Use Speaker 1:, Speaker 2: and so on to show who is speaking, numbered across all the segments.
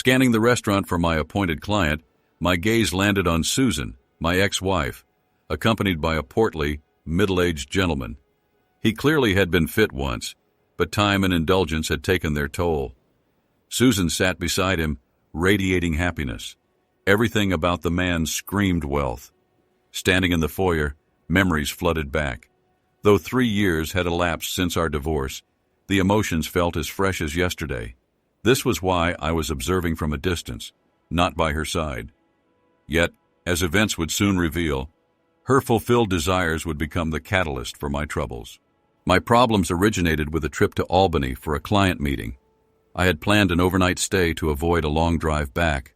Speaker 1: Scanning the restaurant for my appointed client, my gaze landed on Susan, my ex-wife, accompanied by a portly, middle-aged gentleman. He clearly had been fit once, but time and indulgence had taken their toll. Susan sat beside him, radiating happiness. Everything about the man screamed wealth. Standing in the foyer, memories flooded back. Though 3 years had elapsed since our divorce, the emotions felt as fresh as yesterday. This was why I was observing from a distance, not by her side. Yet, as events would soon reveal, her fulfilled desires would become the catalyst for my troubles. My problems originated with a trip to Albany for a client meeting. I had planned an overnight stay to avoid a long drive back.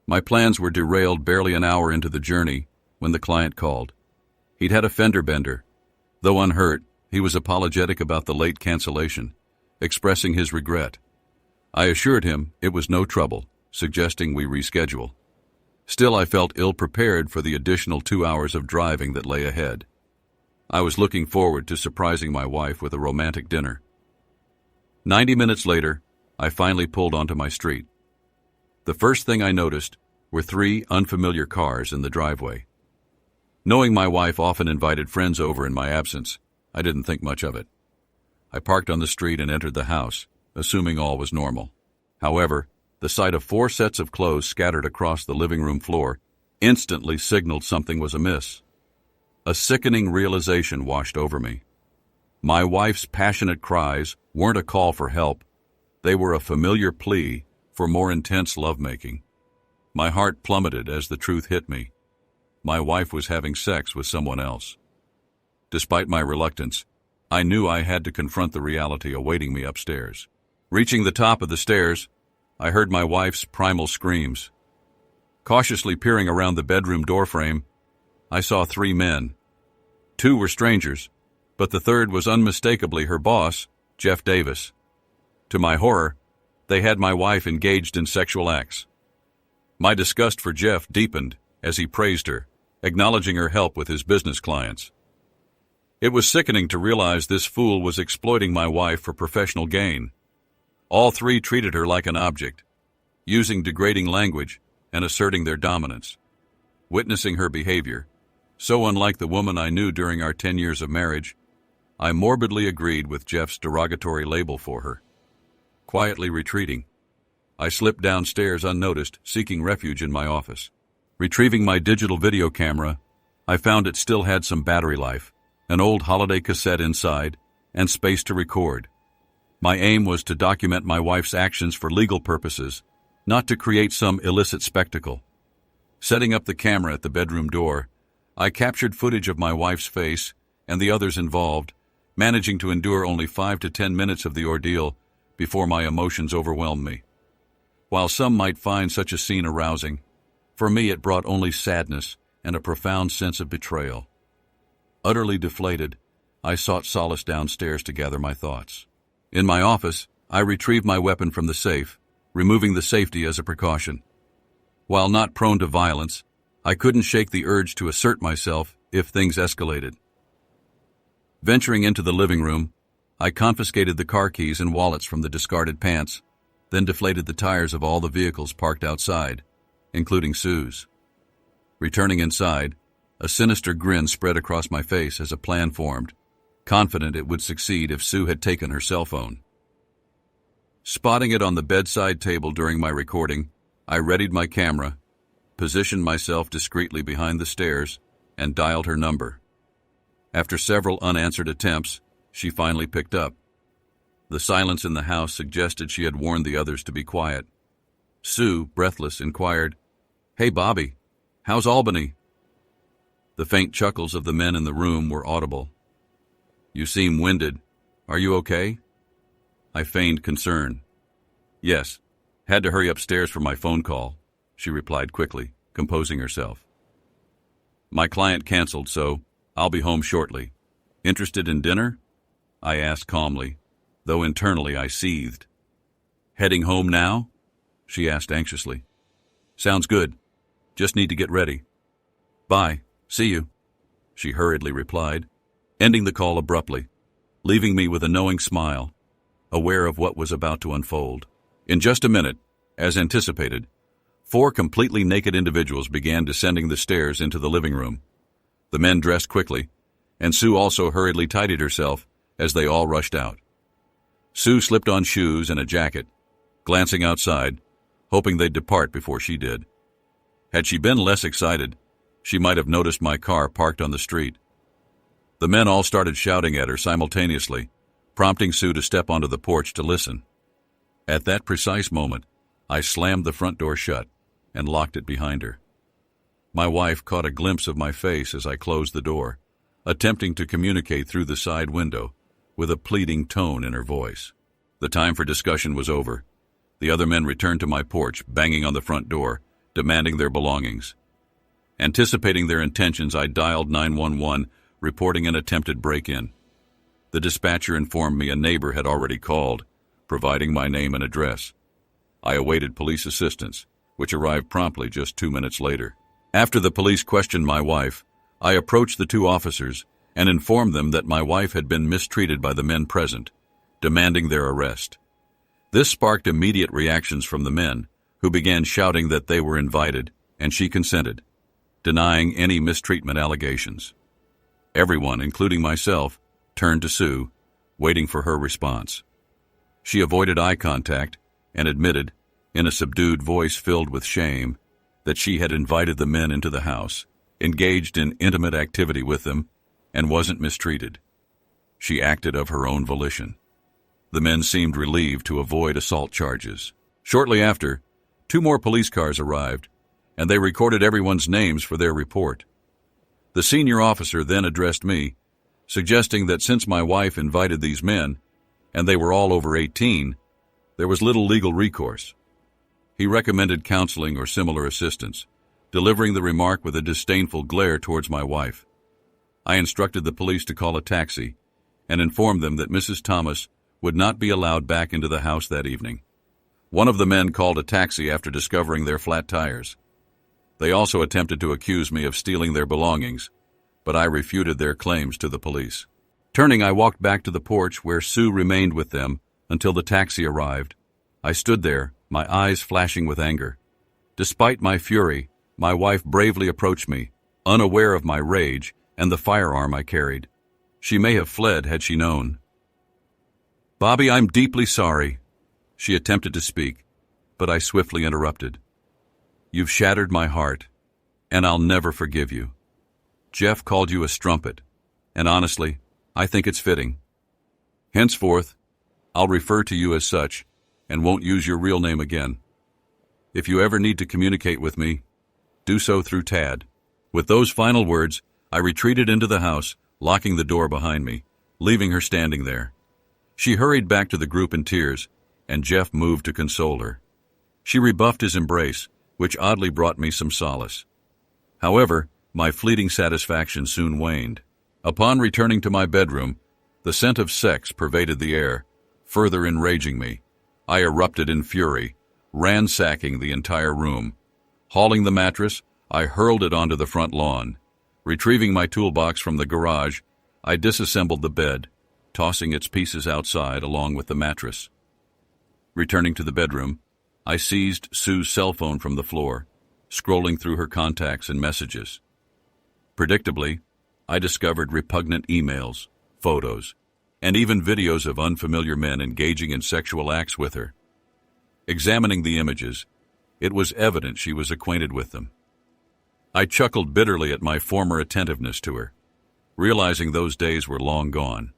Speaker 1: My plans were derailed barely an hour into the journey when the client called. He'd had a fender bender. Though unhurt, he was apologetic about the late cancellation, expressing his regret. I assured him it was no trouble, suggesting we reschedule. Still, I felt ill-prepared for the additional 2 hours of driving that lay ahead. I was looking forward to surprising my wife with a romantic dinner. 90 minutes later, I finally pulled onto my street. The first thing I noticed were 3 unfamiliar cars in the driveway. Knowing my wife often invited friends over in my absence, I didn't think much of it. I parked on the street and entered the house, assuming all was normal. However, the sight of 4 sets of clothes scattered across the living room floor instantly signaled something was amiss. A sickening realization washed over me. My wife's passionate cries weren't a call for help. They were a familiar plea for more intense lovemaking. My heart plummeted as the truth hit me. My wife was having sex with someone else. Despite my reluctance, I knew I had to confront the reality awaiting me upstairs. Reaching the top of the stairs, I heard my wife's primal screams. Cautiously peering around the bedroom doorframe, I saw 3 men. 2 were strangers, but the third was unmistakably her boss, Jeff Davis. To my horror, they had my wife engaged in sexual acts. My disgust for Jeff deepened as he praised her, acknowledging her help with his business clients. It was sickening to realize this fool was exploiting my wife for professional gain. All 3 treated her like an object, using degrading language and asserting their dominance. Witnessing her behavior, so unlike the woman I knew during our 10 years of marriage, I morbidly agreed with Jeff's derogatory label for her. Quietly retreating, I slipped downstairs unnoticed, seeking refuge in my office. Retrieving my digital video camera, I found it still had some battery life, an old holiday cassette inside, and space to record. My aim was to document my wife's actions for legal purposes, not to create some illicit spectacle. Setting up the camera at the bedroom door, I captured footage of my wife's face and the others involved, managing to endure only 5 to 10 minutes of the ordeal before my emotions overwhelmed me. While some might find such a scene arousing, for me it brought only sadness and a profound sense of betrayal. Utterly deflated, I sought solace downstairs to gather my thoughts. In my office, I retrieved my weapon from the safe, removing the safety as a precaution. While not prone to violence, I couldn't shake the urge to assert myself if things escalated. Venturing into the living room, I confiscated the car keys and wallets from the discarded pants, then deflated the tires of all the vehicles parked outside, including Sue's. Returning inside, a sinister grin spread across my face as a plan formed, confident it would succeed if Sue had taken her cell phone. Spotting it on the bedside table during my recording, I readied my camera, positioned myself discreetly behind the stairs, and dialed her number. After several unanswered attempts, she finally picked up. The silence in the house suggested she had warned the others to be quiet. Sue, breathless, inquired, "Hey, Bobby, how's Albany?" The faint chuckles of the men in the room were audible. "You seem winded. Are you okay?" I feigned concern. "Yes, had to hurry upstairs for my phone call," she replied quickly, composing herself. "My client canceled, so I'll be home shortly. Interested in dinner?" I asked calmly, though internally I seethed. "Heading home now?" she asked anxiously. "Sounds good. Just need to get ready." "Bye. See you," she hurriedly replied, ending the call abruptly, leaving me with a knowing smile, aware of what was about to unfold. In just a minute, As anticipated, 4 completely naked individuals began descending the stairs into the living room. The men dressed quickly, and Sue also hurriedly tidied herself as they all rushed out. Sue slipped on shoes and a jacket, glancing outside, hoping they'd depart before she did. Had she been less excited, she might have noticed my car parked on the street. The men all started shouting at her simultaneously, prompting Sue to step onto the porch to listen. At that precise moment, I slammed the front door shut and locked it behind her. My wife caught a glimpse of my face as I closed the door, attempting to communicate through the side window with a pleading tone in her voice. The time for discussion was over. The other men returned to my porch, banging on the front door, demanding their belongings. Anticipating their intentions, I dialed 911, reporting an attempted break-in. The dispatcher informed me a neighbor had already called, providing my name and address. I awaited police assistance, which arrived promptly just 2 minutes later. After the police questioned my wife, I approached the 2 officers and informed them that my wife had been mistreated by the men present, demanding their arrest. This sparked immediate reactions from the men, who began shouting that they were invited, and she consented, denying any mistreatment allegations. Everyone, including myself, turned to Sue, waiting for her response. She avoided eye contact and admitted, in a subdued voice filled with shame, that she had invited the men into the house, engaged in intimate activity with them, and wasn't mistreated. She acted of her own volition. The men seemed relieved to avoid assault charges. Shortly after, 2 more police cars arrived, and they recorded everyone's names for their report. The senior officer then addressed me, suggesting that since my wife invited these men, and they were all over 18, there was little legal recourse. He recommended counseling or similar assistance, delivering the remark with a disdainful glare towards my wife. I instructed the police to call a taxi and informed them that Mrs. Thomas would not be allowed back into the house that evening. One of the men called a taxi after discovering their flat tires. They also attempted to accuse me of stealing their belongings, but I refuted their claims to the police. Turning, I walked back to the porch where Sue remained with them until the taxi arrived. I stood there, my eyes flashing with anger. Despite my fury, my wife bravely approached me, unaware of my rage and the firearm I carried. She may have fled had she known. "Bobby, I'm deeply sorry." She attempted to speak, but I swiftly interrupted. "You've shattered my heart, and I'll never forgive you. Jeff called you a strumpet, and honestly, I think it's fitting. Henceforth, I'll refer to you as such and won't use your real name again. If you ever need to communicate with me, do so through Tad." With those final words, I retreated into the house, locking the door behind me, leaving her standing there. She hurried back to the group in tears, and Jeff moved to console her. She rebuffed his embrace, which oddly brought me some solace. However, my fleeting satisfaction soon waned. Upon returning to my bedroom, the scent of sex pervaded the air, further enraging me. I erupted in fury, ransacking the entire room. Hauling the mattress, I hurled it onto the front lawn. Retrieving my toolbox from the garage, I disassembled the bed, tossing its pieces outside along with the mattress. Returning to the bedroom, I seized Sue's cell phone from the floor, scrolling through her contacts and messages. Predictably, I discovered repugnant emails, photos, and even videos of unfamiliar men engaging in sexual acts with her. Examining the images, it was evident she was acquainted with them. I chuckled bitterly at my former attentiveness to her, realizing those days were long gone.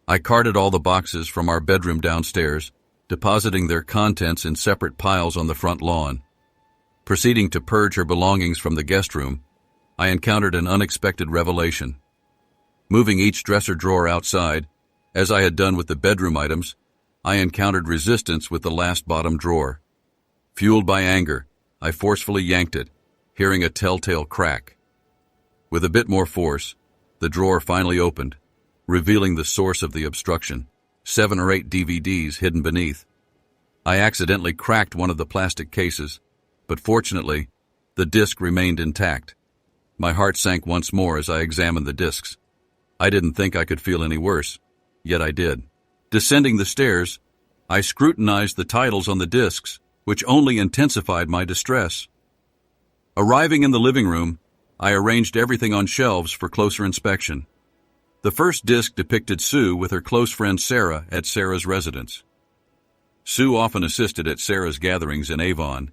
Speaker 1: I carted all the boxes from our bedroom downstairs, depositing their contents in separate piles on the front lawn. Proceeding to purge her belongings from the guest room, I encountered an unexpected revelation. Moving each dresser drawer outside, as I had done with the bedroom items, I encountered resistance with the last bottom drawer. Fueled by anger, I forcefully yanked it, hearing a telltale crack. With a bit more force, the drawer finally opened, revealing the source of the obstruction, 7 or 8 DVDs hidden beneath. I accidentally cracked one of the plastic cases, but fortunately, the disc remained intact. My heart sank once more as I examined the discs. I didn't think I could feel any worse, yet I did. Descending the stairs, I scrutinized the titles on the discs, which only intensified my distress. Arriving in the living room, I arranged everything on shelves for closer inspection. The first disc depicted Sue with her close friend Sarah at Sarah's residence. Sue often assisted at Sarah's gatherings in Avon,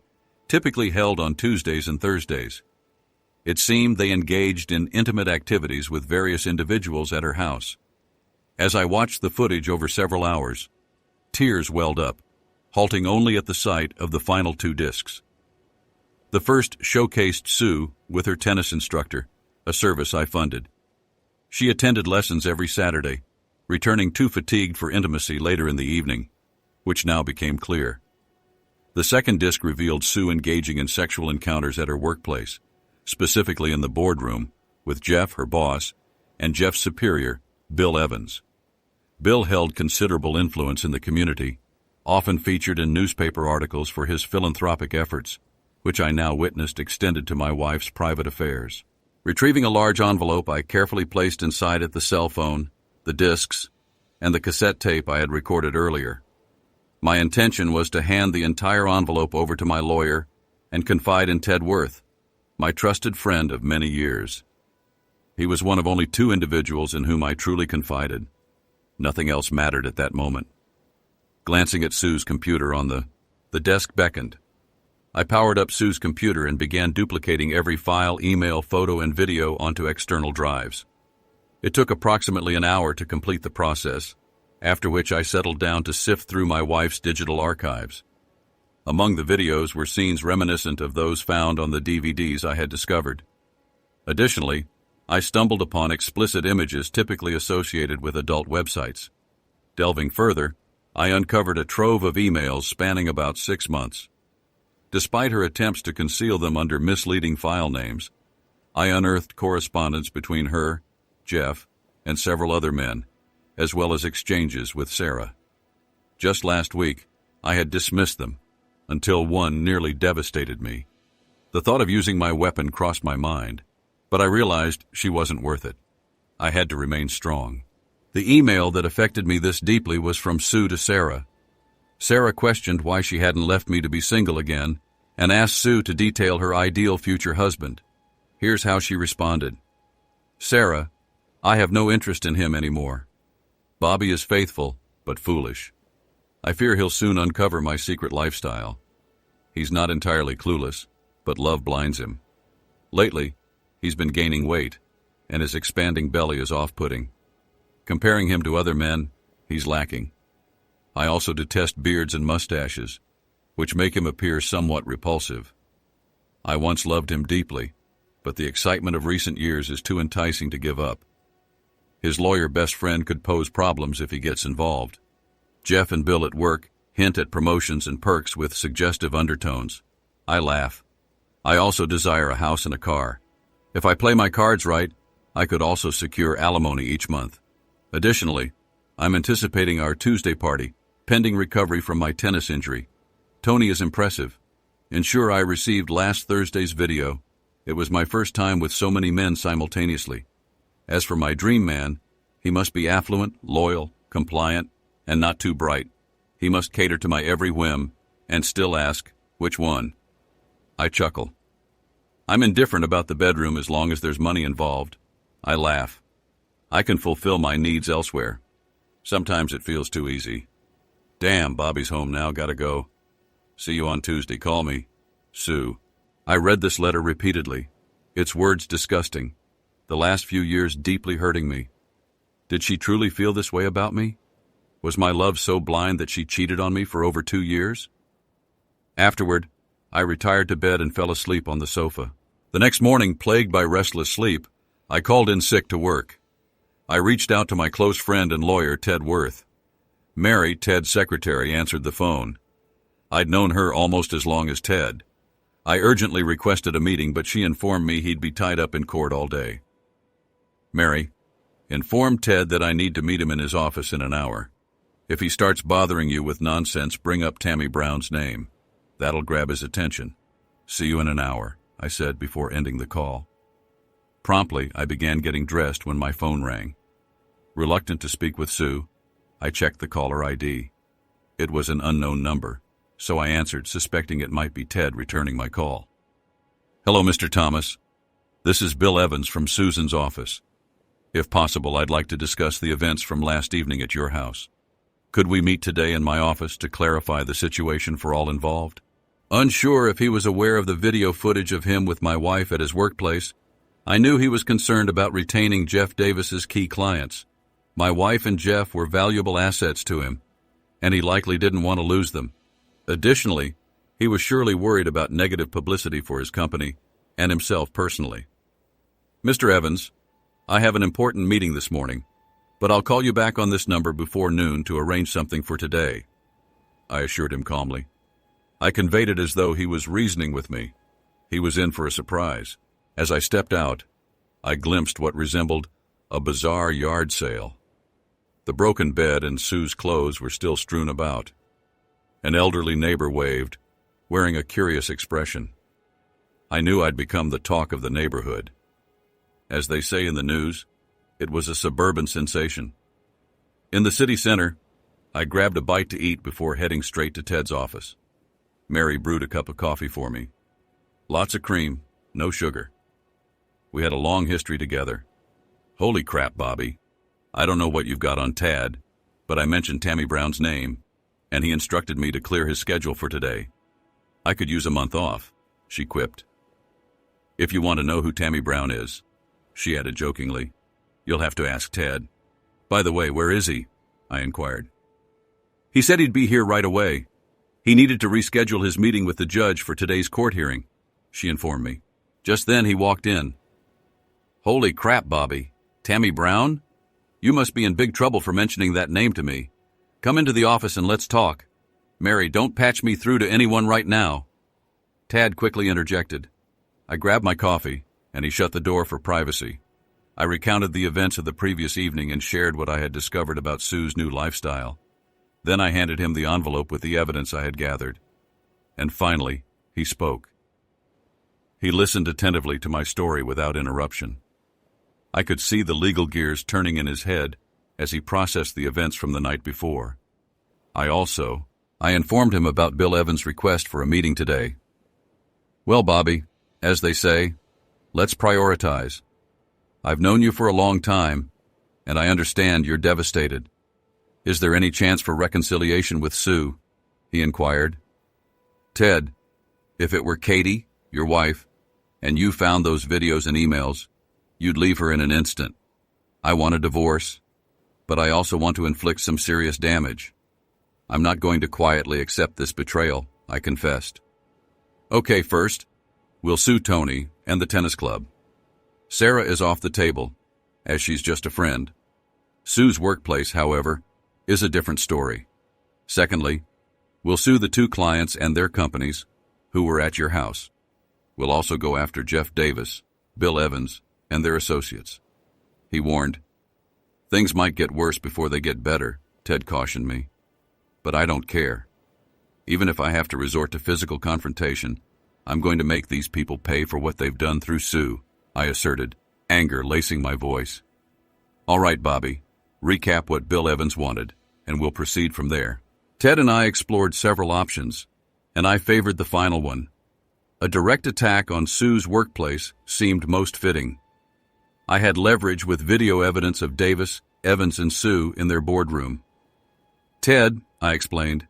Speaker 1: typically held on Tuesdays and Thursdays. It seemed they engaged in intimate activities with various individuals at her house. As I watched the footage over several hours, tears welled up, halting only at the sight of the final 2 discs. The first showcased Sue with her tennis instructor, a service I funded. She attended lessons every Saturday, returning too fatigued for intimacy later in the evening, which now became clear. The second disc revealed Sue engaging in sexual encounters at her workplace, specifically in the boardroom, with Jeff, her boss, and Jeff's superior, Bill Evans. Bill held considerable influence in the community, often featured in newspaper articles for his philanthropic efforts, which I now witnessed extended to my wife's private affairs. Retrieving a large envelope, I carefully placed inside it the cell phone, the discs, and the cassette tape I had recorded earlier. My intention was to hand the entire envelope over to my lawyer and confide in Ted Worth, my trusted friend of many years. He was one of only 2 individuals in whom I truly confided. Nothing else mattered at that moment. Glancing at Sue's computer on the desk beckoned. I powered up Sue's computer and began duplicating every file, email, photo, and video onto external drives. It took approximately an hour to complete the process, after which I settled down to sift through my wife's digital archives. Among the videos were scenes reminiscent of those found on the DVDs I had discovered. Additionally, I stumbled upon explicit images typically associated with adult websites. Delving further, I uncovered a trove of emails spanning about 6 months. Despite her attempts to conceal them under misleading file names, I unearthed correspondence between her, Jeff, and several other men, as well as exchanges with Sarah. Just last week, I had dismissed them, until one nearly devastated me. The thought of using my weapon crossed my mind, but I realized she wasn't worth it. I had to remain strong. The email that affected me this deeply was from Sue to Sarah. Sarah questioned why she hadn't left me to be single again and asked Sue to detail her ideal future husband. Here's how she responded. Sarah, I have no interest in him anymore. Bobby is faithful, but foolish. I fear he'll soon uncover my secret lifestyle. He's not entirely clueless, but love blinds him. Lately, he's been gaining weight, and his expanding belly is off-putting. Comparing him to other men, he's lacking. I also detest beards and mustaches, which make him appear somewhat repulsive. I once loved him deeply, but the excitement of recent years is too enticing to give up. His lawyer best friend could pose problems if he gets involved. Jeff and Bill at work hint at promotions and perks with suggestive undertones. I laugh. I also desire a house and a car. If I play my cards right, I could also secure alimony each month. Additionally, I'm anticipating our Tuesday party, pending recovery from my tennis injury. Tony is impressive. Ensure I received last Thursday's video. It was my first time with so many men simultaneously. As for my dream man, he must be affluent, loyal, compliant, and not too bright. He must cater to my every whim and still ask, which one? I chuckle. I'm indifferent about the bedroom as long as there's money involved. I laugh. I can fulfill my needs elsewhere. Sometimes it feels too easy. Damn, Bobby's home now, gotta go. See you on Tuesday, call me. Sue. I read this letter repeatedly, its words disgusting, the last few years deeply hurting me. Did she truly feel this way about me? Was my love so blind that she cheated on me for over 2 years? Afterward, I retired to bed and fell asleep on the sofa. The next morning, plagued by restless sleep, I called in sick to work. I reached out to my close friend and lawyer, Ted Worth. Mary, Ted's secretary, answered the phone. I'd known her almost as long as Ted. I urgently requested a meeting, but she informed me he'd be tied up in court all day. Mary, inform Ted that I need to meet him in his office in an hour. If he starts bothering you with nonsense, bring up Tammy Brown's name. That'll grab his attention. See you in an hour, I said before ending the call. Promptly, I began getting dressed when my phone rang. Reluctant to speak with Sue, I checked the caller ID. It was an unknown number, so I answered, suspecting it might be Ted returning my call. "Hello, Mr. Thomas. This is Bill Evans from Susan's office. If possible, I'd like to discuss the events from last evening at your house. Could we meet today in my office to clarify the situation for all involved?" Unsure if he was aware of the video footage of him with my wife at his workplace, I knew he was concerned about retaining Jeff Davis's key clients. My wife and Jeff were valuable assets to him, and he likely didn't want to lose them. Additionally, he was surely worried about negative publicity for his company and himself personally. "Mr. Evans, I have an important meeting this morning, but I'll call you back on this number before noon to arrange something for today," I assured him calmly. I conveyed it as though he was reasoning with me. He was in for a surprise. As I stepped out, I glimpsed what resembled a bizarre yard sale. The broken bed and Sue's clothes were still strewn about. An elderly neighbor waved, wearing a curious expression. I knew I'd become the talk of the neighborhood. As they say in the news, it was a suburban sensation. In the city center, I grabbed a bite to eat before heading straight to Ted's office. Mary brewed a cup of coffee for me. Lots of cream, no sugar. We had a long history together. "Holy crap, Bobby. I don't know what you've got on Tad, but I mentioned Tammy Brown's name, and he instructed me to clear his schedule for today. I could use a month off," she quipped. "If you want to know who Tammy Brown is," she added jokingly, "you'll have to ask Ted." "By the way, where is he?" I inquired. "He said he'd be here right away. He needed to reschedule his meeting with the judge for today's court hearing," she informed me. Just then he walked in. "Holy crap, Bobby. Tammy Brown? You must be in big trouble for mentioning that name to me. Come into the office and let's talk. Mary, don't patch me through to anyone right now." Tad quickly interjected. I grabbed my coffee, and he shut the door for privacy. I recounted the events of the previous evening and shared what I had discovered about Sue's new lifestyle. Then I handed him the envelope with the evidence I had gathered. And finally, he spoke. He listened attentively to my story without interruption. I could see the legal gears turning in his head as he processed the events from the night before. I informed him about Bill Evans' request for a meeting today. "Well, Bobby, as they say, let's prioritize. I've known you for a long time, and I understand you're devastated. Is there any chance for reconciliation with Sue?" he inquired. "Ted, if it were Katie, your wife, and you found those videos and emails, you'd leave her in an instant. I want a divorce, but I also want to inflict some serious damage. I'm not going to quietly accept this betrayal," I confessed. "Okay, first, we'll sue Tony and the tennis club. Sarah is off the table, as she's just a friend. Sue's workplace, however, is a different story. Secondly, we'll sue the two clients and their companies who were at your house. We'll also go after Jeff Davis, Bill Evans, and their associates." He warned. "Things might get worse before they get better," Ted cautioned me. "But I don't care. Even if I have to resort to physical confrontation, I'm going to make these people pay for what they've done through Sue," I asserted, anger lacing my voice. "All right, Bobby, recap what Bill Evans wanted, and we'll proceed from there." Ted and I explored several options, and I favored the final one. A direct attack on Sue's workplace seemed most fitting. I had leverage with video evidence of Davis, Evans, and Sue in their boardroom. "Ted," I explained,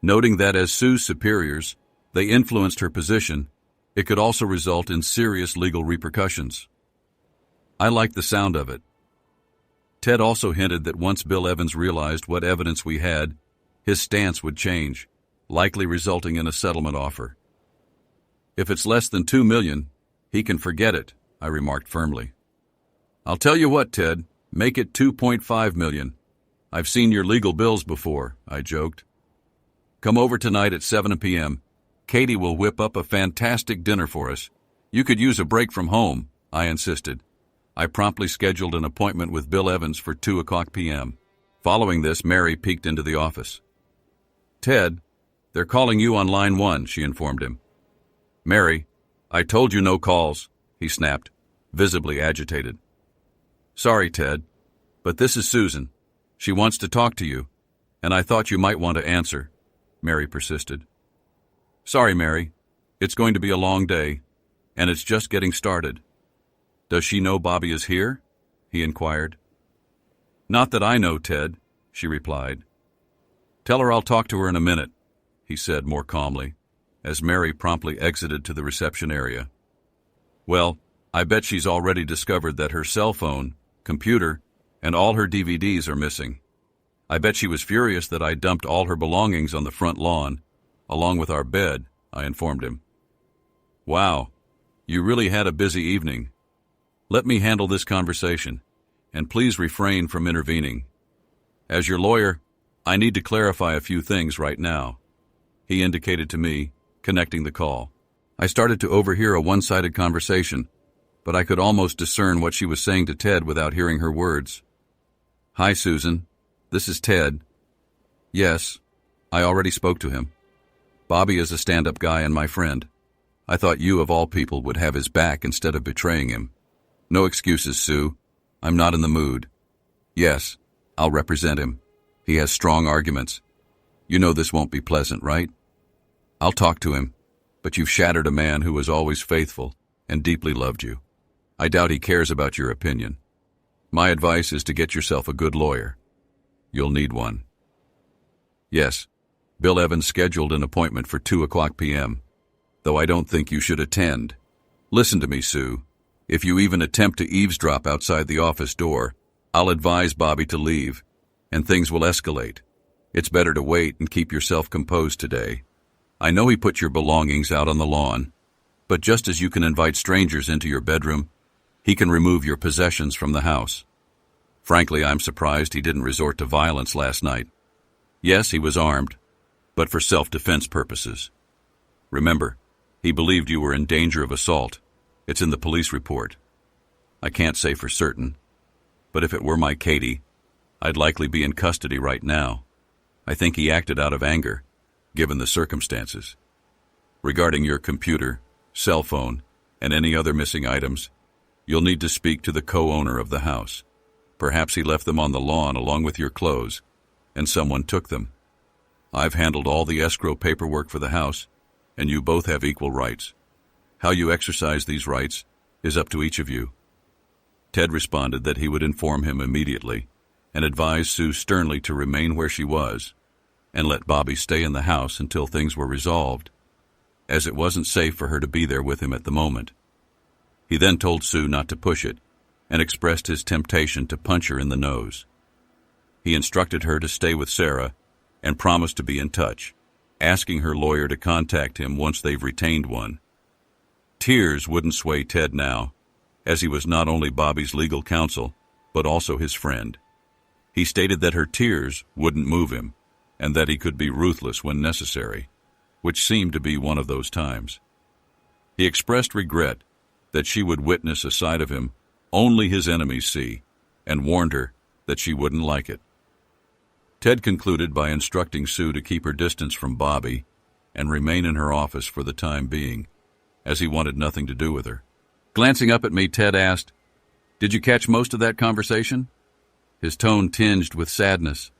Speaker 1: noting that as Sue's superiors, they influenced her position, it could also result in serious legal repercussions. I liked the sound of it. Ted also hinted that once Bill Evans realized what evidence we had, his stance would change, likely resulting in a settlement offer. "If it's less than $2 million, he can forget it," I remarked firmly. "I'll tell you what, Ted, make it $2.5 million. I've seen your legal bills before," I joked. "Come over tonight at 7 p.m. Katie will whip up a fantastic dinner for us. You could use a break from home," I insisted. I promptly scheduled an appointment with Bill Evans for 2 p.m. Following this, Mary peeked into the office. "Ted, they're calling you on line 1, she informed him. "Mary, I told you no calls," he snapped, visibly agitated. "Sorry, Ted, but this is Susan. She wants to talk to you, and I thought you might want to answer," Mary persisted. Sorry, Mary. It's going to be a long day, and it's just getting started. Does she know Bobby is here? He inquired. Not that I know, Ted, she replied. Tell her I'll talk to her in a minute, he said more calmly, as Mary promptly exited to the reception area. Well, I bet she's already discovered that her cell phone, computer, and all her DVDs are missing. I bet she was furious that I dumped all her belongings on the front lawn, along with our bed, I informed him. Wow, you really had a busy evening. Let me handle this conversation, and please refrain from intervening. As your lawyer, I need to clarify a few things right now, he indicated to me, connecting the call. I started to overhear a one-sided conversation, but I could almost discern what she was saying to Ted without hearing her words. Hi, Susan. This is Ted. Yes, I already spoke to him. Bobby is a stand-up guy and my friend. I thought you, of all people, would have his back instead of betraying him. No excuses, Sue. I'm not in the mood. Yes, I'll represent him. He has strong arguments. You know this won't be pleasant, right? I'll talk to him, but you've shattered a man who was always faithful and deeply loved you. I doubt he cares about your opinion. My advice is to get yourself a good lawyer. You'll need one. Yes, Bill Evans scheduled an appointment for 2:00 p.m., though I don't think you should attend. Listen to me, Sue. If you even attempt to eavesdrop outside the office door, I'll advise Bobby to leave, and things will escalate. It's better to wait and keep yourself composed today. I know he put your belongings out on the lawn, but just as you can invite strangers into your bedroom, he can remove your possessions from the house. Frankly, I'm surprised he didn't resort to violence last night. Yes, he was armed, but for self-defense purposes. Remember, he believed you were in danger of assault. It's in the police report. I can't say for certain, but if it were my Katie, I'd likely be in custody right now. I think he acted out of anger, given the circumstances. Regarding your computer, cell phone, and any other missing items, you'll need to speak to the co-owner of the house. Perhaps he left them on the lawn along with your clothes, and someone took them. I've handled all the escrow paperwork for the house, and you both have equal rights. How you exercise these rights is up to each of you. Ted responded that he would inform him immediately and advised Sue sternly to remain where she was and let Bobby stay in the house until things were resolved, as it wasn't safe for her to be there with him at the moment. He then told Sue not to push it and expressed his temptation to punch her in the nose. He instructed her to stay with Sarah and promised to be in touch, asking her lawyer to contact him once they've retained one. Tears wouldn't sway Ted now, as he was not only Bobby's legal counsel, but also his friend. He stated that her tears wouldn't move him, and that he could be ruthless when necessary, which seemed to be one of those times. He expressed regret that she would witness a side of him only his enemies see, and warned her that she wouldn't like it. Ted concluded by instructing Sue to keep her distance from Bobby and remain in her office for the time being, as he wanted nothing to do with her. Glancing up at me, Ted asked, "Did you catch most of that conversation?" His tone tinged with sadness.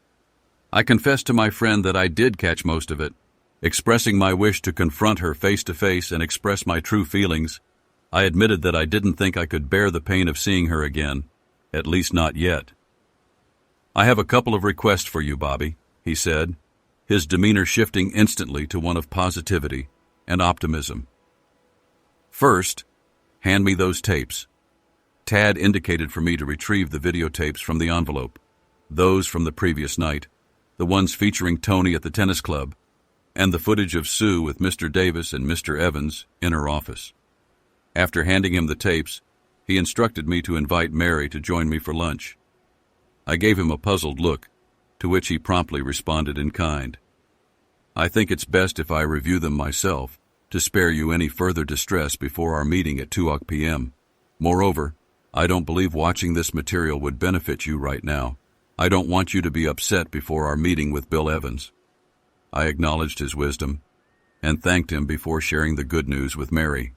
Speaker 1: I confessed to my friend that I did catch most of it, expressing my wish to confront her face to face and express my true feelings. I admitted that I didn't think I could bear the pain of seeing her again, at least not yet. "I have a couple of requests for you, Bobby," he said, his demeanor shifting instantly to one of positivity and optimism. "First, hand me those tapes." Tad indicated for me to retrieve the videotapes from the envelope, those from the previous night, the ones featuring Tony at the tennis club, and the footage of Sue with Mr. Davis and Mr. Evans in her office. After handing him the tapes, he instructed me to invite Mary to join me for lunch. I gave him a puzzled look, to which he promptly responded in kind. "I think it's best if I review them myself, to spare you any further distress before our meeting at 2:00 p.m. Moreover, I don't believe watching this material would benefit you right now. I don't want you to be upset before our meeting with Bill Evans." I acknowledged his wisdom and thanked him before sharing the good news with Mary.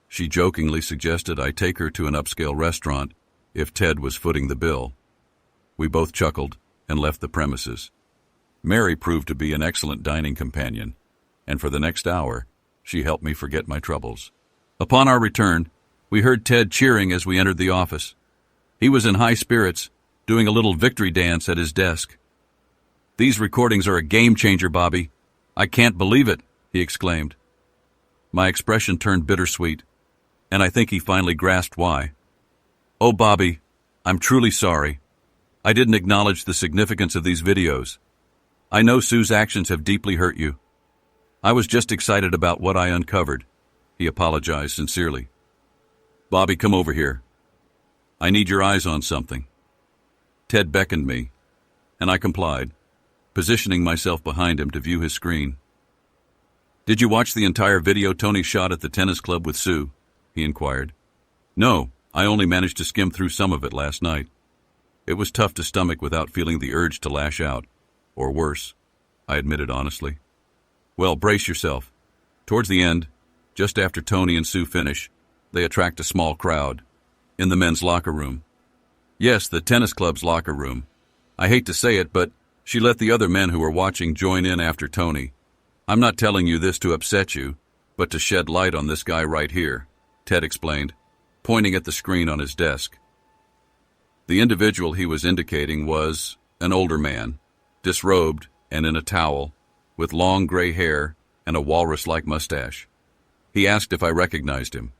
Speaker 1: She jokingly suggested I take her to an upscale restaurant if Ted was footing the bill. We both chuckled and left the premises. Mary proved to be an excellent dining companion, and for the next hour, she helped me forget my troubles. Upon our return, we heard Ted cheering as we entered the office. He was in high spirits, doing a little victory dance at his desk. "These recordings are a game-changer, Bobby. I can't believe it," he exclaimed. My expression turned bittersweet, and I think he finally grasped why. "Oh, Bobby, I'm truly sorry. I didn't acknowledge the significance of these videos. I know Sue's actions have deeply hurt you. I was just excited about what I uncovered," he apologized sincerely. "Bobby, come over here. I need your eyes on something." Ted beckoned me, and I complied, positioning myself behind him to view his screen. "Did you watch the entire video Tony shot at the tennis club with Sue?" he inquired. "No, I only managed to skim through some of it last night. It was tough to stomach without feeling the urge to lash out, or worse," I admitted honestly. "Well, brace yourself. Towards the end, just after Tony and Sue finish, they attract a small crowd. In the men's locker room. Yes, the tennis club's locker room. I hate to say it, but she let the other men who were watching join in after Tony. I'm not telling you this to upset you, but to shed light on this guy right here," Ted explained, pointing at the screen on his desk. The individual he was indicating was an older man, disrobed and in a towel, with long gray hair and a walrus-like mustache. He asked if I recognized him.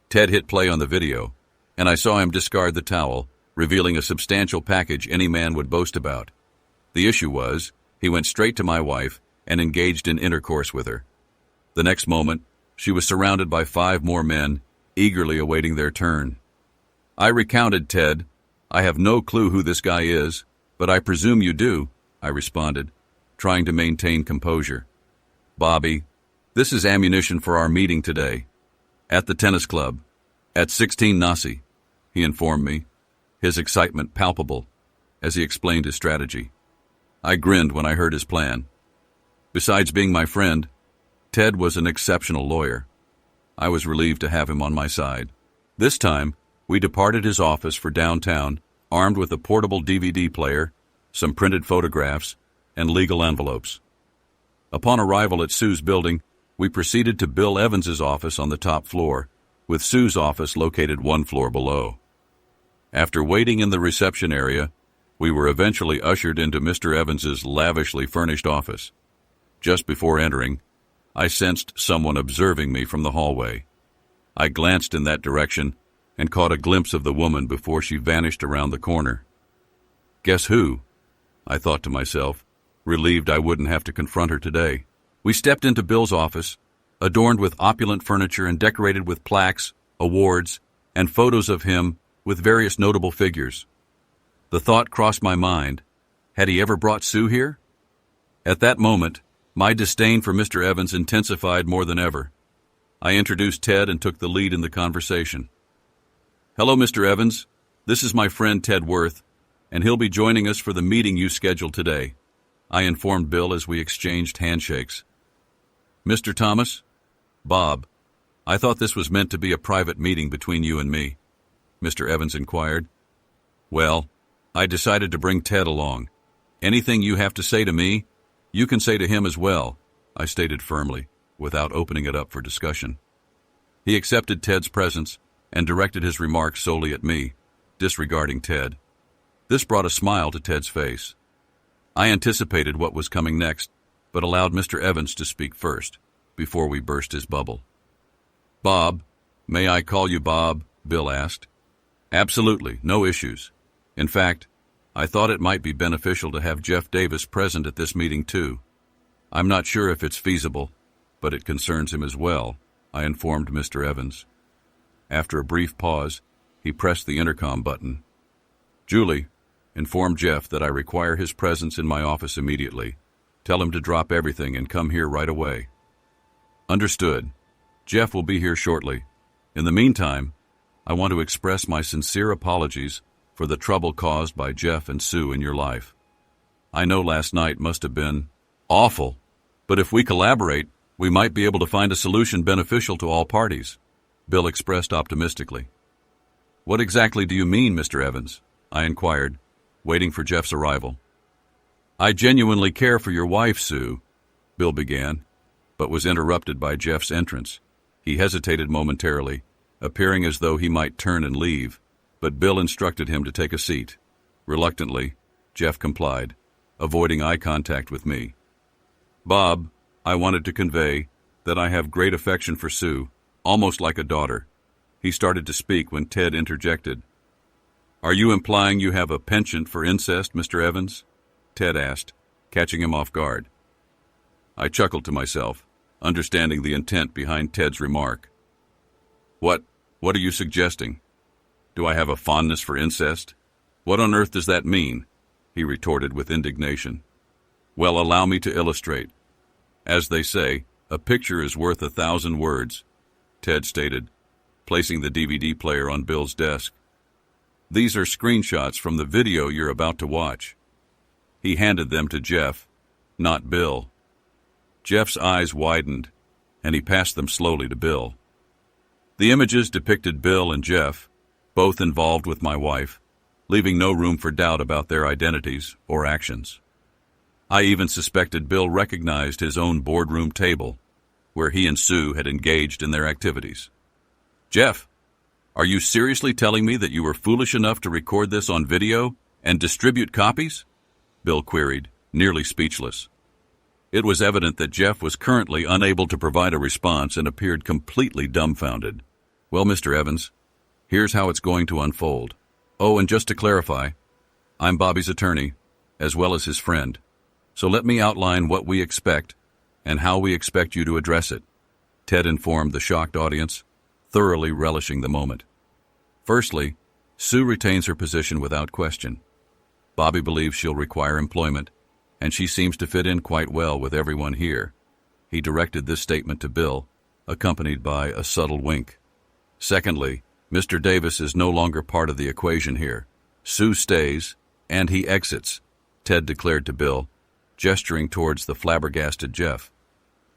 Speaker 1: Ted hit play on the video, and I saw him discard the towel, revealing a substantial package any man would boast about. The issue was, he went straight to my wife and engaged in intercourse with her. The next moment, she was surrounded by 5 more men, eagerly awaiting their turn. I recounted, "Ted, I have no clue who this guy is, but I presume you do," I responded, trying to maintain composure. "Bobby, this is ammunition for our meeting today. At the tennis club, at 16 Nasi," he informed me, his excitement palpable, as he explained his strategy. I grinned when I heard his plan. Besides being my friend, Ted was an exceptional lawyer. I was relieved to have him on my side. This time, we departed his office for downtown, armed with a portable DVD player, some printed photographs, and legal envelopes. Upon arrival at Sue's building, we proceeded to Bill Evans's office on the top floor, with Sue's office located 1 floor below. After waiting in the reception area, we were eventually ushered into Mr. Evans's lavishly furnished office. Just before entering, I sensed someone observing me from the hallway. I glanced in that direction and caught a glimpse of the woman before she vanished around the corner. "Guess who?" I thought to myself, relieved I wouldn't have to confront her today. We stepped into Bill's office, adorned with opulent furniture and decorated with plaques, awards, and photos of him with various notable figures. The thought crossed my mind, had he ever brought Sue here? At that moment, my disdain for Mr. Evans intensified more than ever. I introduced Ted and took the lead in the conversation. "Hello, Mr. Evans. This is my friend Ted Worth, and he'll be joining us for the meeting you scheduled today," I informed Bill as we exchanged handshakes. "Mr. Thomas? Bob, I thought this was meant to be a private meeting between you and me," Mr. Evans inquired. "Well, I decided to bring Ted along. Anything you have to say to me, you can say to him as well," I stated firmly, without opening it up for discussion. He accepted Ted's presence and directed his remarks solely at me, disregarding Ted. This brought a smile to Ted's face. I anticipated what was coming next, but allowed Mr. Evans to speak first, before we burst his bubble. "Bob, may I call you Bob?" Bill asked. "Absolutely, no issues. In fact, I thought it might be beneficial to have Jeff Davis present at this meeting too. I'm not sure if it's feasible, but it concerns him as well," I informed Mr. Evans. After a brief pause, he pressed the intercom button. "Julie, inform Jeff that I require his presence in my office immediately. Tell him to drop everything and come here right away." "Understood. Jeff will be here shortly. In the meantime, I want to express my sincere apologies for the trouble caused by Jeff and Sue in your life. I know last night must have been awful, but if we collaborate, we might be able to find a solution beneficial to all parties," Bill expressed optimistically. "What exactly do you mean, Mr. Evans?" I inquired, waiting for Jeff's arrival. "I genuinely care for your wife, Sue," Bill began, but was interrupted by Jeff's entrance. He hesitated momentarily, appearing as though he might turn and leave, but Bill instructed him to take a seat. Reluctantly, Jeff complied, avoiding eye contact with me. "Bob, I wanted to convey that I have great affection for Sue, almost like a daughter." He started to speak when Ted interjected. "Are you implying you have a penchant for incest, Mr. Evans?" Ted asked, catching him off guard. I chuckled to myself, understanding the intent behind Ted's remark. What are you suggesting? Do I have a fondness for incest? What on earth does that mean?" he retorted with indignation. "Well, allow me to illustrate. As they say, a picture is worth 1,000 words," Ted stated, placing the DVD player on Bill's desk. "These are screenshots from the video you're about to watch." He handed them to Jeff, not Bill. Jeff's eyes widened, and he passed them slowly to Bill. The images depicted Bill and Jeff, both involved with my wife, leaving no room for doubt about their identities or actions. I even suspected Bill recognized his own boardroom table, where he and Sue had engaged in their activities. "Jeff, are you seriously telling me that you were foolish enough to record this on video and distribute copies?" Bill queried, nearly speechless. It was evident that Jeff was currently unable to provide a response and appeared completely dumbfounded. "Well, Mr. Evans, here's how it's going to unfold. Oh, and just to clarify, I'm Bobby's attorney, as well as his friend. So let me outline what we expect and how we expect you to address it," Ted informed the shocked audience, thoroughly relishing the moment. "Firstly, Sue retains her position without question. Bobby believes she'll require employment, and she seems to fit in quite well with everyone here." He directed this statement to Bill, accompanied by a subtle wink. "Secondly, Mr. Davis is no longer part of the equation here. Sue stays, and he exits," Ted declared to Bill, gesturing towards the flabbergasted Jeff.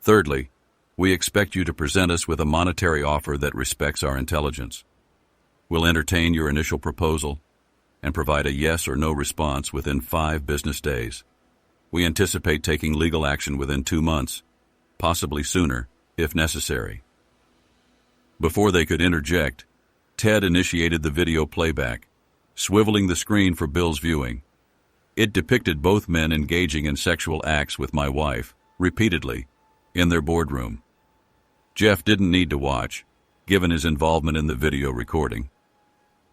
Speaker 1: "Thirdly, we expect you to present us with a monetary offer that respects our intelligence. We'll entertain your initial proposal and provide a yes or no response within 5 business days. We anticipate taking legal action within 2 months, possibly sooner, if necessary." Before they could interject, Ted initiated the video playback, swiveling the screen for Bill's viewing. It depicted both men engaging in sexual acts with my wife, repeatedly, in their boardroom. Jeff didn't need to watch, given his involvement in the video recording.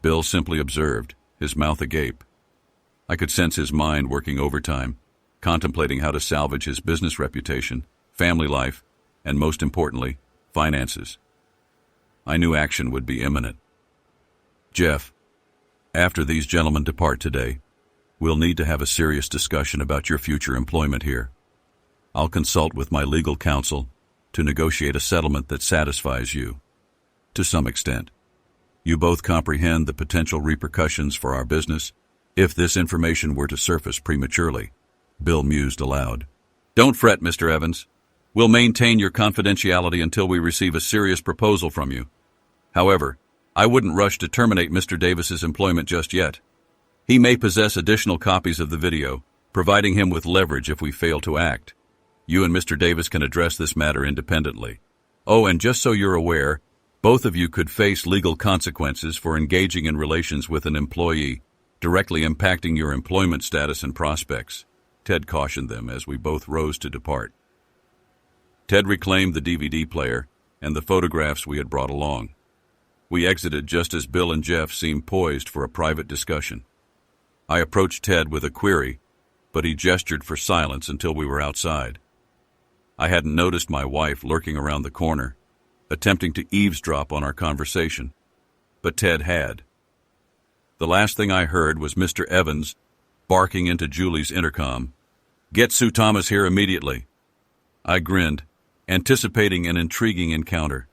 Speaker 1: Bill simply observed, his mouth agape. I could sense his mind working overtime, contemplating how to salvage his business reputation, family life, and most importantly, finances. I knew action would be imminent. "Jeff, after these gentlemen depart today, we'll need to have a serious discussion about your future employment here. I'll consult with my legal counsel to negotiate a settlement that satisfies you, to some extent. You both comprehend the potential repercussions for our business if this information were to surface prematurely," Bill mused aloud. "Don't fret, Mr. Evans. We'll maintain your confidentiality until we receive a serious proposal from you. However, I wouldn't rush to terminate Mr. Davis's employment just yet. He may possess additional copies of the video, providing him with leverage if we fail to act. You and Mr. Davis can address this matter independently. Oh, and just so you're aware, both of you could face legal consequences for engaging in relations with an employee, directly impacting your employment status and prospects," Ted cautioned them as we both rose to depart. Ted reclaimed the DVD player and the photographs we had brought along. We exited just as Bill and Jeff seemed poised for a private discussion. I approached Ted with a query, but he gestured for silence until we were outside. I hadn't noticed my wife lurking around the corner, attempting to eavesdrop on our conversation, but Ted had. The last thing I heard was Mr. Evans barking into Julie's intercom, "Get Sue Thomas here immediately." I grinned, anticipating an intriguing encounter.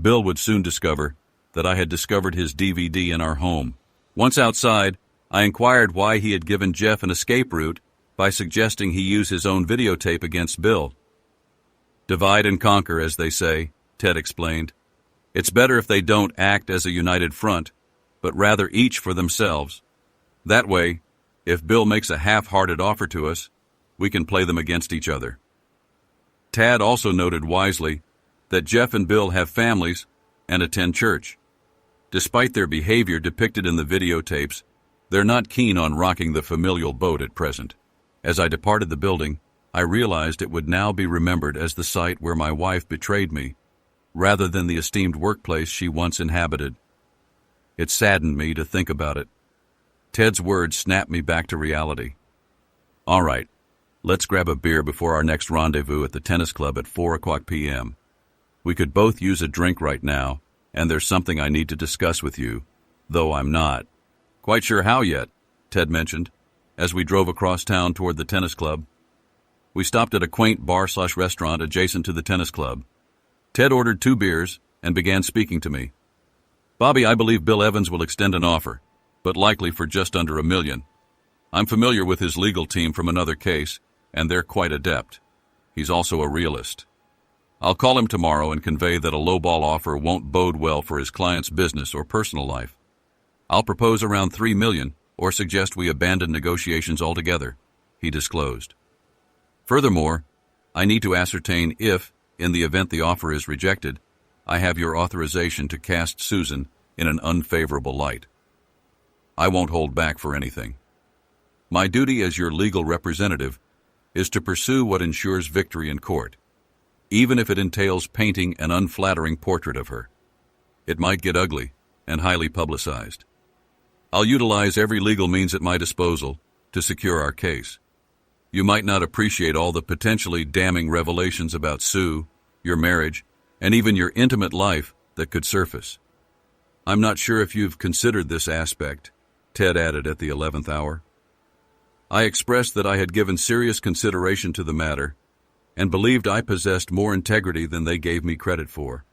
Speaker 1: Bill would soon discover that I had discovered his DVD in our home. Once outside, I inquired why he had given Jeff an escape route by suggesting he use his own videotape against Bill. "Divide and conquer, as they say," Ted explained. "It's better if they don't act as a united front, but rather each for themselves. That way, if Bill makes a half-hearted offer to us, we can play them against each other." Tad also noted wisely that Jeff and Bill have families and attend church. Despite their behavior depicted in the videotapes, they're not keen on rocking the familial boat at present. As I departed the building, I realized it would now be remembered as the site where my wife betrayed me, rather than the esteemed workplace she once inhabited. It saddened me to think about it. Ted's words snapped me back to reality. All right, let's grab a beer before our next rendezvous at the tennis club at 4:00 p.m. We could both use a drink right now, and there's something I need to discuss with you, though I'm not quite sure how yet, Ted mentioned, as we drove across town toward the tennis club. We stopped at a quaint bar/restaurant adjacent to the tennis club. Ted ordered 2 beers and began speaking to me. Bobby, I believe Bill Evans will extend an offer, but likely for just under $1 million. I'm familiar with his legal team from another case, and they're quite adept. He's also a realist. I'll call him tomorrow and convey that a lowball offer won't bode well for his client's business or personal life. I'll propose around $3 million, or suggest we abandon negotiations altogether, he disclosed. Furthermore, I need to ascertain if, in the event the offer is rejected, I have your authorization to cast Susan in an unfavorable light. I won't hold back for anything. My duty as your legal representative is to pursue what ensures victory in court, even if it entails painting an unflattering portrait of her. It might get ugly and highly publicized. I'll utilize every legal means at my disposal to secure our case. You might not appreciate all the potentially damning revelations about Sue, your marriage, and even your intimate life that could surface. I'm not sure if you've considered this aspect, Ted added at the 11th hour. I expressed that I had given serious consideration to the matter and believed I possessed more integrity than they gave me credit for.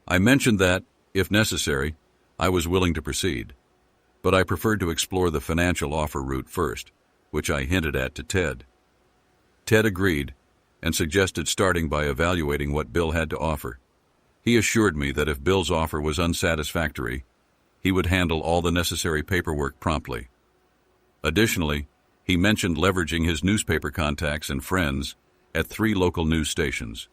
Speaker 1: I mentioned that, if necessary, I was willing to proceed, but I preferred to explore the financial offer route first, which I hinted at to Ted. Ted agreed and suggested starting by evaluating what Bill had to offer. He assured me that if Bill's offer was unsatisfactory, he would handle all the necessary paperwork promptly. Additionally, he mentioned leveraging his newspaper contacts and friends at 3 local news stations.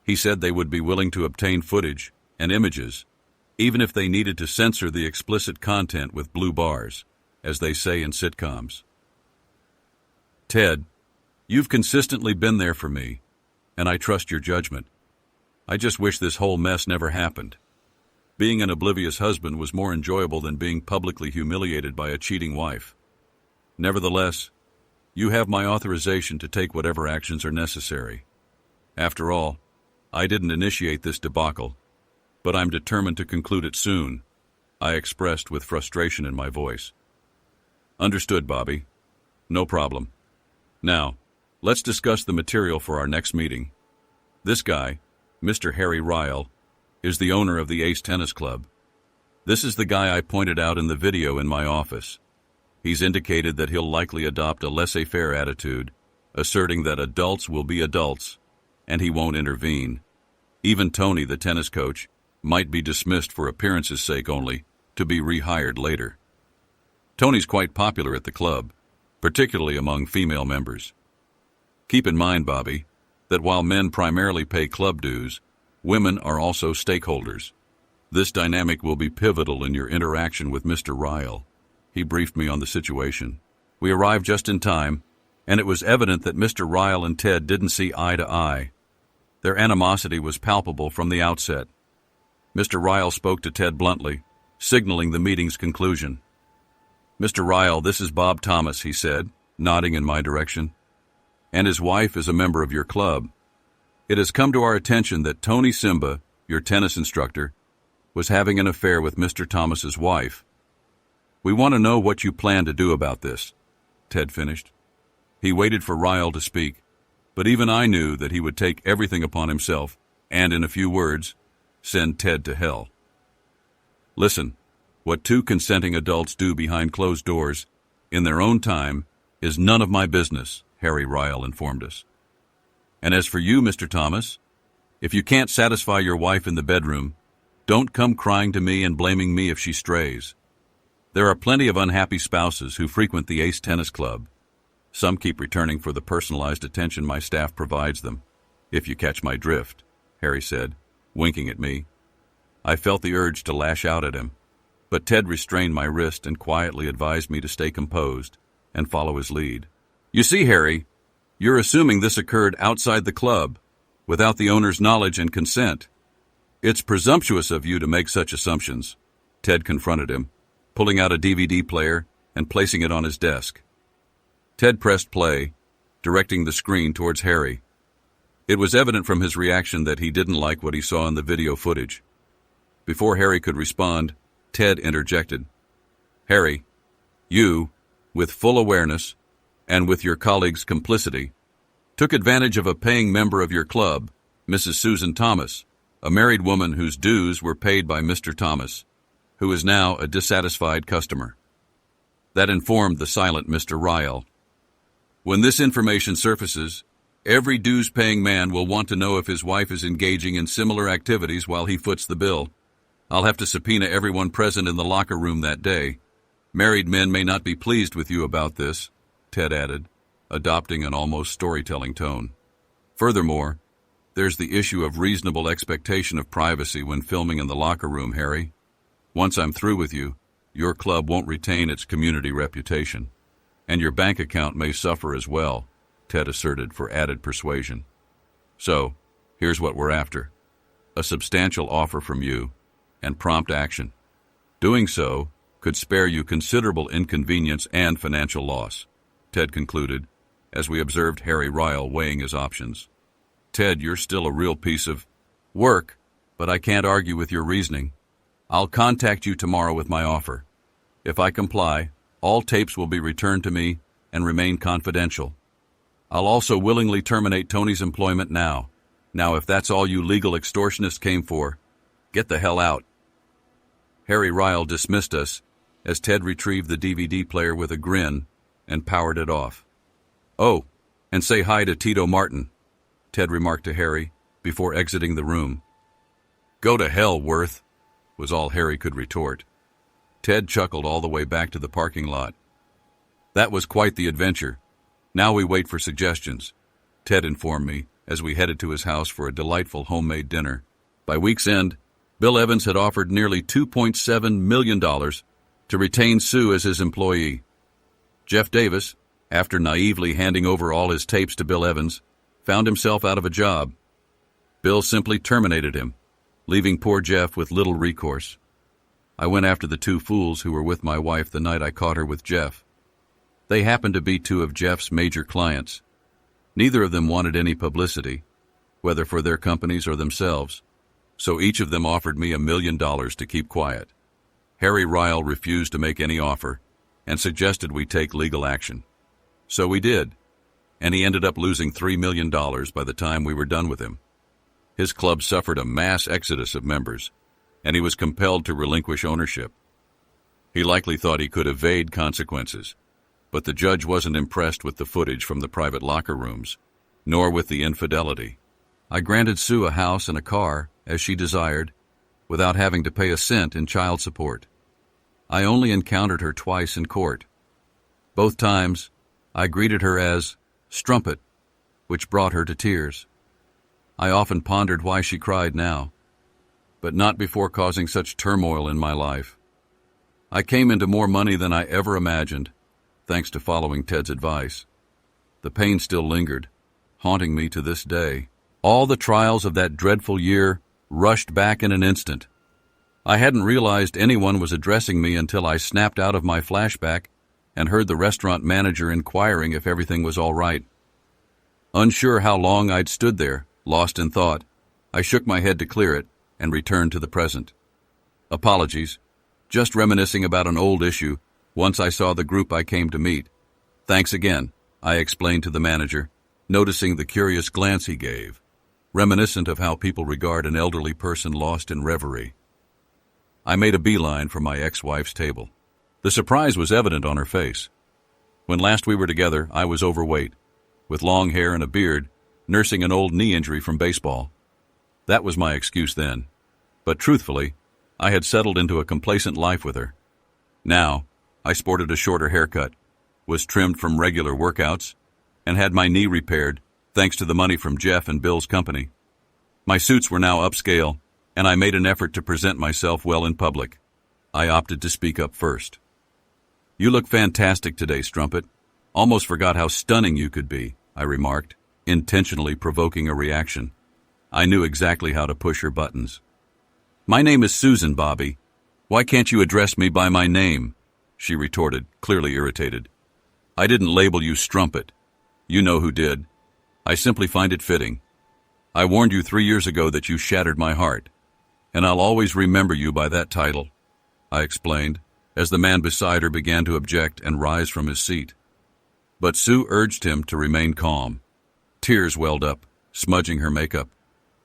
Speaker 1: He said they would be willing to obtain footage and images, even if they needed to censor the explicit content with blue bars, as they say in sitcoms. Ted, you've consistently been there for me, and I trust your judgment. I just wish this whole mess never happened. Being an oblivious husband was more enjoyable than being publicly humiliated by a cheating wife. Nevertheless, you have my authorization to take whatever actions are necessary. After all, I didn't initiate this debacle, but I'm determined to conclude it soon, I expressed with frustration in my voice. Understood, Bobby. No problem. Now, let's discuss the material for our next meeting. This guy, Mr. Harry Ryle, is the owner of the Ace Tennis Club. This is the guy I pointed out in the video in my office. He's indicated that he'll likely adopt a laissez-faire attitude, asserting that adults will be adults, and he won't intervene. Even Tony, the tennis coach, might be dismissed for appearance's sake only, to be rehired later. Tony's quite popular at the club, particularly among female members. Keep in mind, Bobby, that while men primarily pay club dues, women are also stakeholders. This dynamic will be pivotal in your interaction with Mr. Ryle. He briefed me on the situation. We arrived just in time, and it was evident that Mr. Ryle and Ted didn't see eye to eye. Their animosity was palpable from the outset. Mr. Ryle spoke to Ted bluntly, signaling the meeting's conclusion. Mr. Ryle, this is Bob Thomas, he said, nodding in my direction. And his wife is a member of your club. It has come to our attention that Tony Simba, your tennis instructor, was having an affair with Mr. Thomas's wife. We want to know what you plan to do about this, Ted finished. He waited for Ryle to speak, but even I knew that he would take everything upon himself and, in a few words, send Ted to hell. Listen, what 2 consenting adults do behind closed doors, in their own time, is none of my business, Harry Ryle informed us. And as for you, Mr. Thomas, if you can't satisfy your wife in the bedroom, don't come crying to me and blaming me if she strays. There are plenty of unhappy spouses who frequent the Ace Tennis Club. Some keep returning for the personalized attention my staff provides them. "If you catch my drift," Harry said, winking at me. I felt the urge to lash out at him, but Ted restrained my wrist and quietly advised me to stay composed and follow his lead. "You see, Harry, you're assuming this occurred outside the club, without the owner's knowledge and consent. It's presumptuous of you to make such assumptions," Ted confronted him, pulling out a DVD player and placing it on his desk. Ted pressed play, directing the screen towards Harry. It was evident from his reaction that he didn't like what he saw in the video footage. Before Harry could respond, Ted interjected. "Harry, you, with full awareness, and with your colleague's complicity, took advantage of a paying member of your club, Mrs. Susan Thomas, a married woman whose dues were paid by Mr. Thomas, who is now a dissatisfied customer. That informed the silent Mr. Ryle. When this information surfaces, every dues-paying man will want to know if his wife is engaging in similar activities while he foots the bill. I'll have to subpoena everyone present in the locker room that day. Married men may not be pleased with you about this," Ted added, adopting an almost storytelling tone. "Furthermore, there's the issue of reasonable expectation of privacy when filming in the locker room, Harry. Once I'm through with you, your club won't retain its community reputation, and your bank account may suffer as well," Ted asserted for added persuasion. "So, here's what we're after. A substantial offer from you, and prompt action. Doing so could spare you considerable inconvenience and financial loss," Ted concluded, as we observed Harry Ryle weighing his options. "Ted, you're still a real piece of work, but I can't argue with your reasoning. I'll contact you tomorrow with my offer. If I comply, all tapes will be returned to me and remain confidential. I'll also willingly terminate Tony's employment now. Now, if that's all you legal extortionists came for, get the hell out." Harry Ryle dismissed us as Ted retrieved the DVD player with a grin and powered it off. "Oh, and say hi to Tito Martin," Ted remarked to Harry before exiting the room. "Go to hell, Worth," was all Harry could retort. Ted chuckled all the way back to the parking lot. "That was quite the adventure. Now we wait for suggestions," Ted informed me as we headed to his house for a delightful homemade dinner. By week's end, Bill Evans had offered nearly $2.7 million to retain Sue as his employee. Jeff Davis, after naively handing over all his tapes to Bill Evans, found himself out of a job. Bill simply terminated him, leaving poor Jeff with little recourse. I went after the two fools who were with my wife the night I caught her with Jeff. They happened to be two of Jeff's major clients. Neither of them wanted any publicity, whether for their companies or themselves, so each of them offered me $1 million to keep quiet. Harry Ryle refused to make any offer and suggested we take legal action. So we did, and he ended up losing $3 million by the time we were done with him. His club suffered a mass exodus of members, and he was compelled to relinquish ownership. He likely thought he could evade consequences, but the judge wasn't impressed with the footage from the private locker rooms, nor with the infidelity. I granted Sue a house and a car, as she desired, without having to pay a cent in child support. I only encountered her twice in court. Both times, I greeted her as Strumpet, which brought her to tears. I often pondered why she cried now, but not before causing such turmoil in my life. I came into more money than I ever imagined, thanks to following Ted's advice. The pain still lingered, haunting me to this day. All the trials of that dreadful year rushed back in an instant. I hadn't realized anyone was addressing me until I snapped out of my flashback and heard the restaurant manager inquiring if everything was all right. Unsure how long I'd stood there, lost in thought, I shook my head to clear it and returned to the present. "Apologies. Just reminiscing about an old issue once I saw the group I came to meet. Thanks again," I explained to the manager, noticing the curious glance he gave, reminiscent of how people regard an elderly person lost in reverie. I made a beeline for my ex-wife's table. The surprise was evident on her face. When last we were together, I was overweight, with long hair and a beard, nursing an old knee injury from baseball. That was my excuse then, but truthfully, I had settled into a complacent life with her. Now, I sported a shorter haircut, was trimmed from regular workouts, and had my knee repaired thanks to the money from Jeff and Bill's company. My suits were now upscale, and I made an effort to present myself well in public. I opted to speak up first. "You look fantastic today, Strumpet. Almost forgot how stunning you could be," I remarked, intentionally provoking a reaction. I knew exactly how to push her buttons. "My name is Susan, Bobby. Why can't you address me by my name?" she retorted, clearly irritated. "I didn't label you Strumpet. You know who did. I simply find it fitting. I warned you 3 years ago that you shattered my heart, and I'll always remember you by that title," I explained, as the man beside her began to object and rise from his seat. But Sue urged him to remain calm. Tears welled up, smudging her makeup.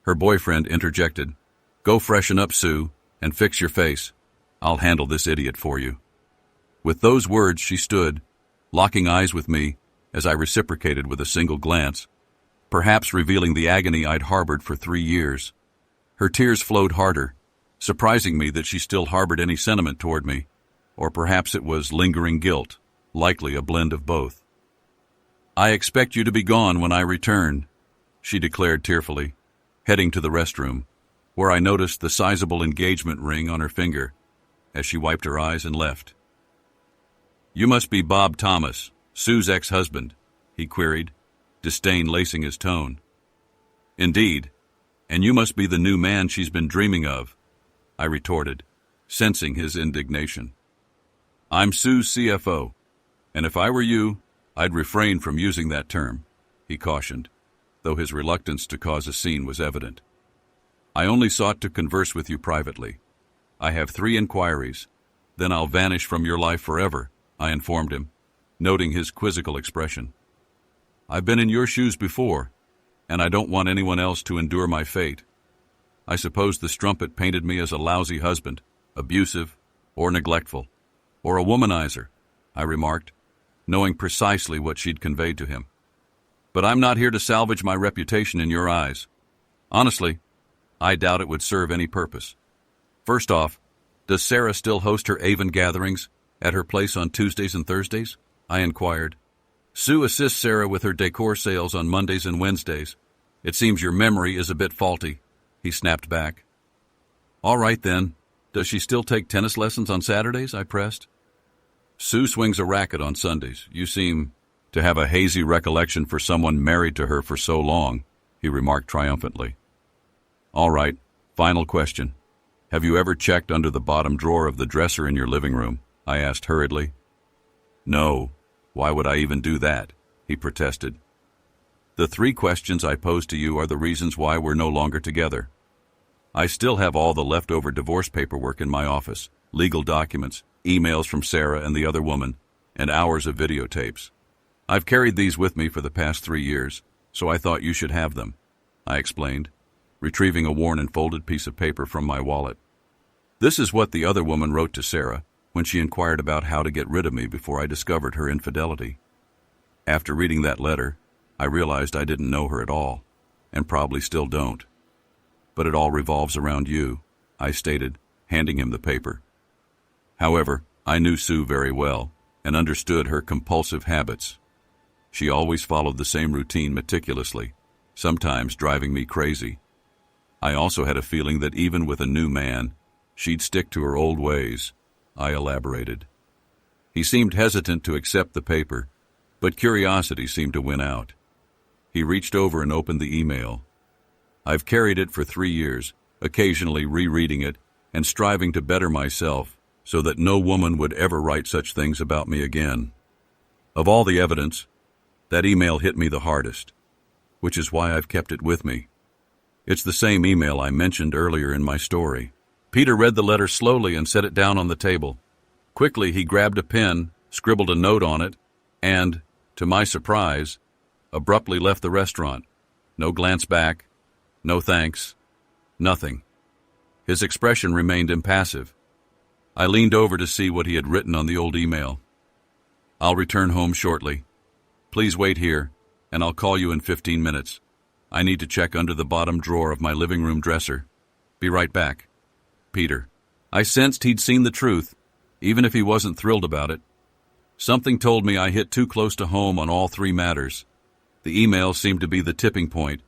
Speaker 1: Her boyfriend interjected, "Go freshen up, Sue, and fix your face. I'll handle this idiot for you." With those words she stood, locking eyes with me as I reciprocated with a single glance, perhaps revealing the agony I'd harbored for 3 years. Her tears flowed harder, surprising me that she still harbored any sentiment toward me, or perhaps it was lingering guilt, likely a blend of both. "I expect you to be gone when I return," she declared tearfully, heading to the restroom, where I noticed the sizable engagement ring on her finger as she wiped her eyes and left. "You must be Bob Thomas, Sue's ex-husband," he queried, disdain lacing his tone. "Indeed, and you must be the new man she's been dreaming of," I retorted, sensing his indignation. "I'm Sue's CFO, and if I were you, I'd refrain from using that term," he cautioned, though his reluctance to cause a scene was evident. "I only sought to converse with you privately. I have 3 inquiries, then I'll vanish from your life forever," I informed him, noting his quizzical expression. "I've been in your shoes before, and I don't want anyone else to endure my fate. I suppose the Strumpet painted me as a lousy husband, abusive, or neglectful, or a womanizer," I remarked, knowing precisely what she'd conveyed to him. "But I'm not here to salvage my reputation in your eyes. Honestly, I doubt it would serve any purpose. First off, does Sarah still host her Avon gatherings at her place on Tuesdays and Thursdays?" I inquired. "Sue assists Sarah with her decor sales on Mondays and Wednesdays. It seems your memory is a bit faulty," he snapped back. "All right then. Does she still take tennis lessons on Saturdays?" I pressed. "Sue swings a racket on Sundays. You seem to have a hazy recollection for someone married to her for so long," he remarked triumphantly. "All right, final question. Have you ever checked under the bottom drawer of the dresser in your living room?" I asked hurriedly. "No. Why would I even do that?" he protested. "The 3 questions I posed to you are the reasons why we're no longer together. I still have all the leftover divorce paperwork in my office, legal documents, emails from Sarah and the other woman, and hours of videotapes. I've carried these with me for the past 3 years, so I thought you should have them," I explained, retrieving a worn and folded piece of paper from my wallet. "This is what the other woman wrote to Sarah when she inquired about how to get rid of me before I discovered her infidelity. After reading that letter, I realized I didn't know her at all, and probably still don't. But it all revolves around you," I stated, handing him the paper. However, I knew Sue very well and understood her compulsive habits. She always followed the same routine meticulously, sometimes driving me crazy. I also had a feeling that even with a new man, she'd stick to her old ways, I elaborated. He seemed hesitant to accept the paper, but curiosity seemed to win out. He reached over and opened the email. "I've carried it for 3 years, occasionally rereading it and striving to better myself so that no woman would ever write such things about me again. Of all the evidence, that email hit me the hardest, which is why I've kept it with me. It's the same email I mentioned earlier in my story." Peter read the letter slowly and set it down on the table. Quickly, he grabbed a pen, scribbled a note on it, and, to my surprise, abruptly left the restaurant. No glance back, no thanks, nothing. His expression remained impassive. I leaned over to see what he had written on the old email. "I'll return home shortly. Please wait here, and I'll call you in 15 minutes. I need to check under the bottom drawer of my living room dresser. Be right back. Peter." I sensed he'd seen the truth, even if he wasn't thrilled about it. Something told me I hit too close to home on all 3 matters. The email seemed to be the tipping point,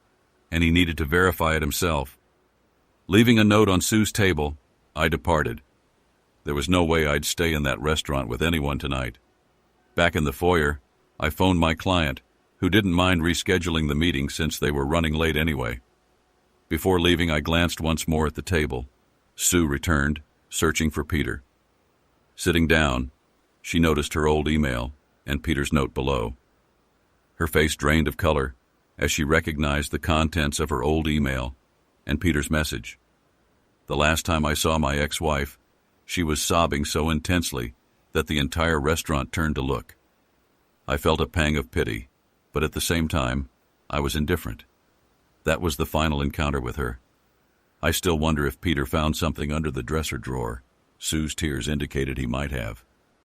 Speaker 1: and he needed to verify it himself. Leaving a note on Sue's table, I departed. There was no way I'd stay in that restaurant with anyone tonight. Back in the foyer, I phoned my client, who didn't mind rescheduling the meeting since they were running late anyway. Before leaving, I glanced once more at the table. Sue returned, searching for Peter. Sitting down, she noticed her old email and Peter's note below. Her face drained of color as she recognized the contents of her old email and Peter's message. The last time I saw my ex-wife, she was sobbing so intensely that the entire restaurant turned to look. I felt a pang of pity, but at the same time, I was indifferent. That was the final encounter with her. I still wonder if Peter found something under the dresser drawer. Sue's tears indicated he might have.